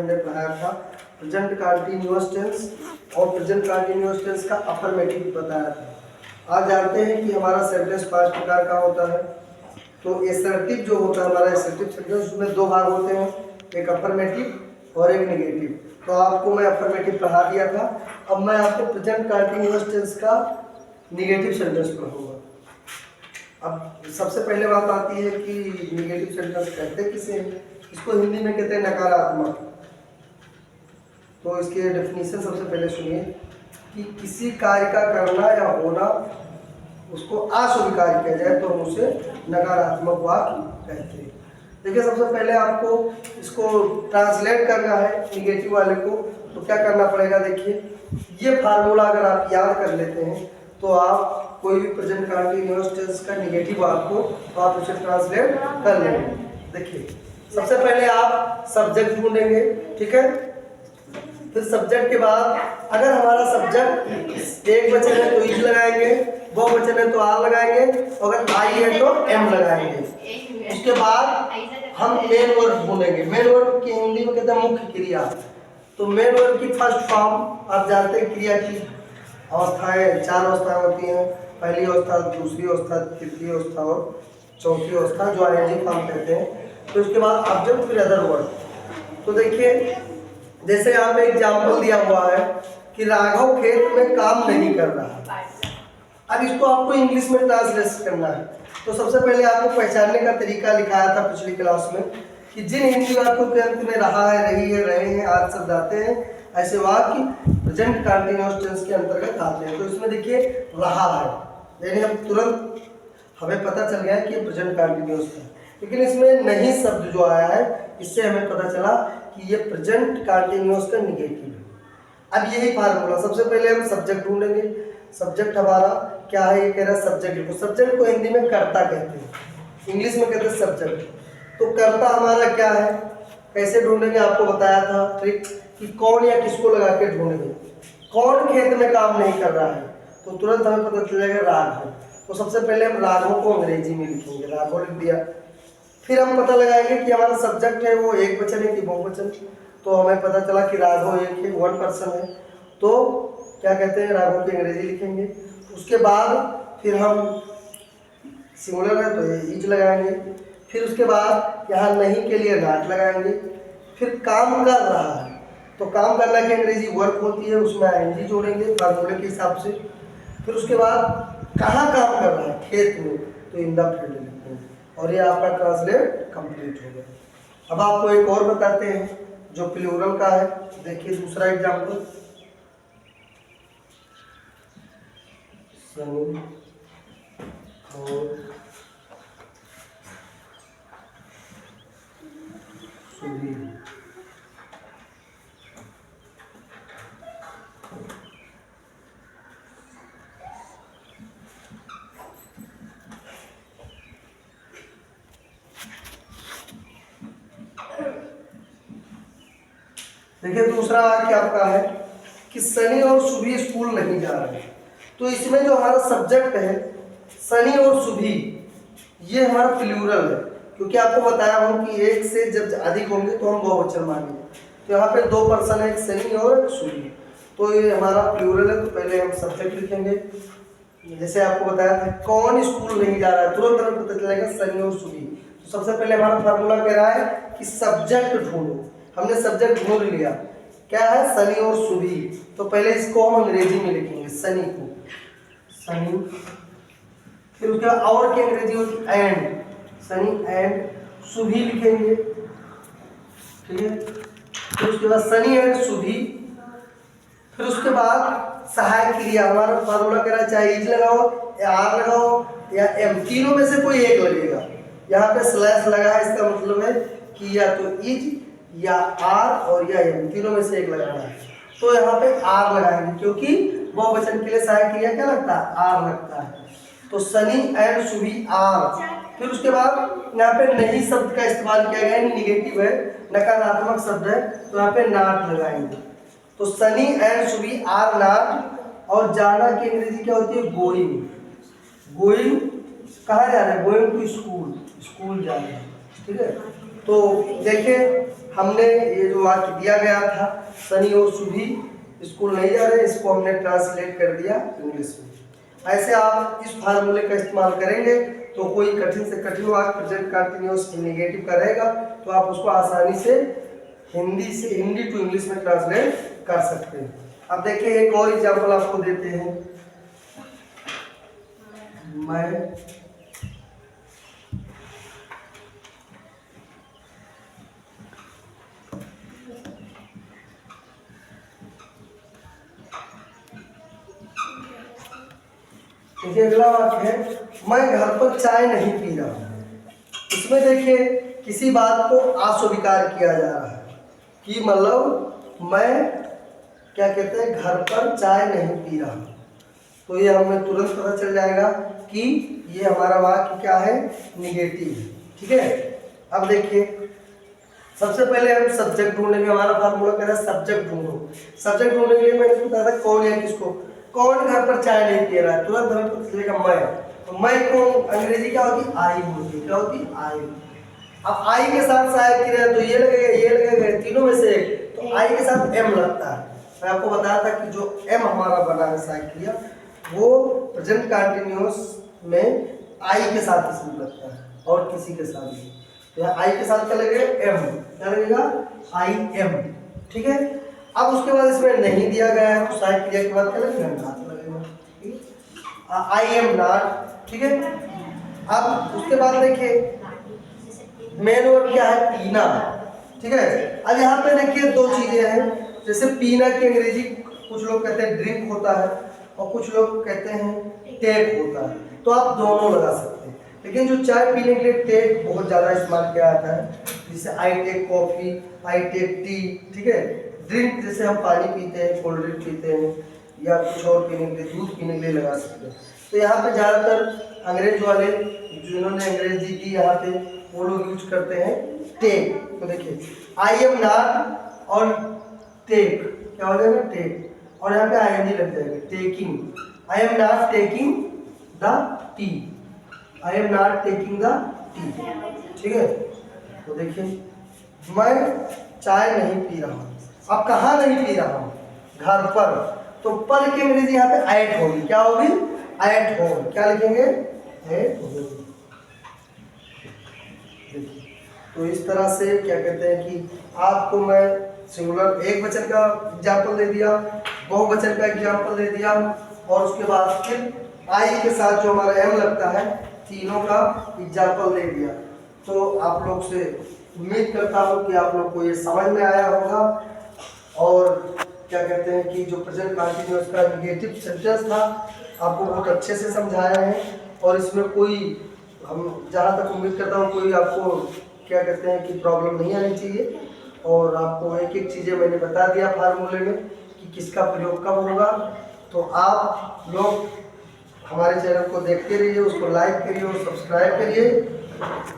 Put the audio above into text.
हमने पढ़ाया था प्रेजेंट कंटीन्यूअस टेंस और प्रेजेंट कंटीन्यूअस टेंस का अफर्मेटिव बताया था। आज जानते हैं कि हमारा सेंटेंस 5 प्रकार का होता है। तो एसर्टिव जो होता है हमारा एसर्टिव सेंटेंस, उसमें 2 भाग होते हैं, एक अफर्मेटिव और एक नेगेटिव। तो आपको मैं अफर्मेटिव पढ़ा दिया था, अब मैं आपको प्रेजेंट कंटीन्यूअस टेंस का नेगेटिव सेंटेंस पढ़ाऊंगा। अब सबसे पहले बात आती है कि नेगेटिव सेंटेंस कहते किसे हैं। इसको हिंदी में कहते हैं नकारात्मक। तो इसके डेफिनेशन सबसे पहले सुनिए कि किसी कार्य का करना या होना उसको अस्वीकार किया जाए तो हम उसे नकारात्मक वाक्य कहते हैं। देखिए, सबसे पहले आपको इसको ट्रांसलेट करना है निगेटिव वाले को, तो क्या करना पड़ेगा। देखिए, ये फार्मूला अगर आप याद कर लेते हैं तो आप कोई भी प्रेजेंट कंटीन्यूअस टेंस का नेगेटिव आपको तो आप उसे ट्रांसलेट कर लेंगे। देखिए, सबसे पहले आप सब्जेक्ट ढूंढेंगे, ठीक है। फिर सब्जेक्ट के बाद अगर हमारा सब्जेक्ट एक वचन है तो इज लगाएंगे, बहुवचन है तो आर लगाएंगे, अगर आई है तो एम लगाएंगे। उसके बाद हम मेन वर्ब ढूंढेंगे। मेन वर्ब की हिंदी में कहते हैं मुख्य क्रिया। तो मेन वर्ब की फर्स्ट फॉर्म आप जानते हैं, क्रिया की अवस्थाएं 4 अवस्थाएं होती हैं। पहली अवस्था, दूसरी अवस्था, तृतीय अवस्था और चौथी अवस्था, जो आईएनजी फॉर्म कहते हैं। तो उसके बाद ऑब्जेक्ट, फिर अदर वर्ड। तो देखिए, जैसे यहाँ पे एग्जाम्पल दिया हुआ है कि राघव खेत में काम नहीं कर रहा। अब इसको आपको इंग्लिश में ट्रांसलेट करना है। तो सबसे पहले आपको पहचानने का तरीका लिखाया था पिछली क्लास में कि जिन हिंदी वाक्यों के अंत में रहा है, रही है, रहे हैं आदि शब्द आते हैं, ऐसे वाक्य प्रेजेंट कंटीन्यूअस टेंस के अंतर्गत आते हैं। तो इसमें देखिए रहा है, यानी हम तुरंत हमें पता चल गया कि प्रेजेंट कंटीन्यूअस है। लेकिन इसमें नहीं शब्द जो आया है, इससे हमें पता चला कि ये प्रेजेंट कंटीन्यूअस का नेगेटिव है। अब यही फार्मूला, सबसे पहले हम सब्जेक्ट ढूंढेंगे। सब्जेक्ट हमारा क्या है, ये कह रहा है सब्जेक्ट को। सब्जेक्ट को हिंदी में कर्ता कहते हैं, इंग्लिश में कहते हैं सब्जेक्ट। तो कर्ता हमारा क्या है, कैसे ढूंढेंगे, आपको बताया था ट्रिक कि कौन या किसको लगा के ढूंढेंगे। कौन खेत में काम नहीं कर रहा है, तो तुरंत हमें पता चलेगा राघव। तो सबसे पहले हम राघव को अंग्रेजी में लिखेंगे, राघव लिख दिया। फिर हम पता लगाएंगे कि हमारा सब्जेक्ट है वो एक वचन है कि बहुवचन। तो हमें पता चला कि राघव एक है, 1 पर्सन है, तो क्या कहते हैं, राघव की अंग्रेजी लिखेंगे। उसके बाद फिर हम सिंगुलर है तो ये इज लगाएंगे। फिर उसके बाद यहाँ नहीं के लिए नॉट लगाएंगे। फिर काम कर रहा है तो काम करना की अंग्रेजी वर्क होती है, उसमें आईएनजी जोड़ेंगे फार्मूले के हिसाब से। फिर उसके बाद कहाँ काम कर रहा है, खेत में, तो इन द फील्ड लिखेंगे। और ये आपका ट्रांसलेट कंप्लीट हो गया। अब आपको एक और बताते हैं जो प्लूरल का है। देखिए दूसरा एग्जाम्पल, सनी और सुधीर। देखिए दूसरा वाक्य आपका है कि सनी और सुभी स्कूल नहीं जा रहे। तो इसमें जो हमारा सब्जेक्ट है सनी और सुभी, ये हमारा प्लूरल है, क्योंकि आपको बताया हूं कि एक से जब अधिक होंगे तो हम बहुवचन मानेंगे। तो यहाँ पे 2 पर्सन है, एक सनी और एक सुभी, तो ये हमारा प्लूरल है। तो पहले हम सब्जेक्ट लिखेंगे। जैसे आपको बताया था कौन स्कूल नहीं जा रहा है, तुरंत हमें पता चलेगा सनी और सुभी। तो सबसे पहले हमारा फार्मूला कह रहा है कि सब्जेक्ट ढूंढो। हमने सब्जेक्ट ढूंढ लिया, क्या है, सनी और सुभी। तो पहले इसको हम अंग्रेजी में लिखेंगे, सनी को, सनी। फिर उसके बाद और की अंग्रेजी होती है एंड, सनी एंड सुभी लिखेंगे, ठीक है। फिर उसके बाद सनी एंड सुभी। फिर उसके बाद सहायक क्रिया, हमारा फार्मूला कह रहा है चाहे इज लगाओ या आर लगाओ या एम, तीनों में से कोई एक लगेगा। यहाँ पे स्लैश लगा है, इसका मतलब है कि या तो इज या आर और या एम, तीनों में से एक लगाना है। तो यहाँ पे आर लगाएंगे, क्योंकि बहुवचन के लिए सहायक क्रिया क्या लगता है, आर लगता है। तो सनी एंड सुभी आर। फिर उसके बाद यहाँ पे नहीं शब्द का इस्तेमाल किया गया है, निगेटिव है, नकारात्मक शब्द है, तो यहाँ पे नॉट लगाएंगे। तो Sunny and Subhi are not. और जाना की अंग्रेजी क्या होती है, गोइंग। गोइंग कहाँ जा रहे हैं, गोइंग टू स्कूल, स्कूल जा रहे हैं, ठीक है। तो देखिए हमने ये जो वाक्य दिया गया था, सनी और सुभी स्कूल नहीं जा रहे, इसको हमने ट्रांसलेट कर दिया इंग्लिश में। ऐसे आप इस फार्मूले का इस्तेमाल करेंगे तो कोई कठिन से कठिन वाक्य प्रेजेंट कंटिन्यूअस नेगेटिव का रहेगा तो आप उसको आसानी से हिंदी टू इंग्लिश में ट्रांसलेट कर सकते हैं। अब देखिए एक और एग्जांपल आपको देते हैं। मैं देखिए अगला वाक्य है, मैं घर पर चाय नहीं पी रहा हूँ। इसमें देखिए किसी बात को अस्वीकार किया जा रहा है कि मतलब मैं क्या कहते हैं, घर पर चाय नहीं पी रहा हूँ। तो ये हमें तुरंत पता चल जाएगा कि ये हमारा वाक्य क्या है, निगेटिव है। ठीक है। अब देखिए सबसे पहले हम सब्जेक्ट ढूंढने में, हमारा फार्मूला कह रहा है सब्जेक्ट ढूंढो। सब्जेक्ट ढूंढने के लिए मैंने बताया था कौन है किसको, कौन घर पर चाय नहीं पी रहा है, तुरंत हमें पता चलेगा मैं। तो मैं कौन, अंग्रेजी क्या होती, आई होती है। क्या होती, आई। अब आई के साथ सहायक क्रिया तो ये लगेगा तीनों में से एक, तो आई के साथ एम लगता है। मैं आपको बताया था कि जो एम हमारा बना है सहायक क्रिया वो प्रेजेंट कंटिन्यूअस में आई के साथ ही शुरू लगता है और किसी के साथ नहीं। तो यहाँ आई के साथ क्या लगेगा, एम। क्या लगेगा, आई एम। ठीक है। अब उसके बाद इसमें नहीं दिया गया है तो सहायक क्रिया के बाद क्या लगेगा, नॉट लगेगा, आई एम नॉट। ठीक है। अब उसके बाद देखिए मेन वर्ब क्या है, पीना। ठीक है। अब यहाँ पे देखिए दो चीजें हैं, जैसे पीना की अंग्रेजी कुछ लोग कहते हैं ड्रिंक होता है और कुछ लोग कहते हैं टेक होता है, तो आप दोनों लगा सकते हैं। लेकिन जो चाय पीने के लिए टेक बहुत ज़्यादा इस्तेमाल किया जाता है, जैसे I take coffee, I take tea. ठीक है। ड्रिंक जैसे हम पानी पीते हैं, कोल्ड ड्रिंक पीते हैं या कुछ और पीने के लिए, दूध पीने के लिए लगा सकते हैं। तो यहाँ पे ज़्यादातर अंग्रेज वाले जिन्होंने अंग्रेजी की यहाँ पे वो लोग यूज करते हैं टेक। तो देखिए आई एम नॉट और टेक क्या हो जाएगा, टेक, और यहाँ पे आई एन जी लग जाएगा, taking. I am not taking the T, I am not taking the T. ठीक है। तो देखिए मैं चाय नहीं पी रहा हूँ। अब कहाँ नहीं पी रहा हूँ, घर पर, तो पर की अंग्रेजी यहाँ पे एट होगी। क्या होगी, एट होम। क्या लिखेंगे, एट होम। तो इस तरह से क्या कहते हैं कि आपको मैं सिंगुलर एक वचन का एग्जाम्पल दे दिया, बहुवचन का एग्जाम्पल दे दिया, और उसके बाद फिर आई के साथ जो हमारा एम लगता है तीनों का एग्जाम्पल दे दिया। तो आप लोग से उम्मीद करता हूँ कि आप लोग को ये समझ में आया होगा, और क्या कहते हैं कि जो प्रेजेंट कंटिन्यूअस का नेगेटिव सेंटेंस था आपको बहुत अच्छे से समझाया है, और इसमें कोई, हम जहाँ तक उम्मीद करता हूँ कोई आपको क्या कहते हैं कि प्रॉब्लम नहीं आनी चाहिए। और आपको एक एक चीज़ें मैंने बता दिया फार्मूले में कि किसका प्रयोग कब होगा। तो आप लोग हमारे चैनल को देखते रहिए, उसको लाइक करिए और सब्सक्राइब करिए।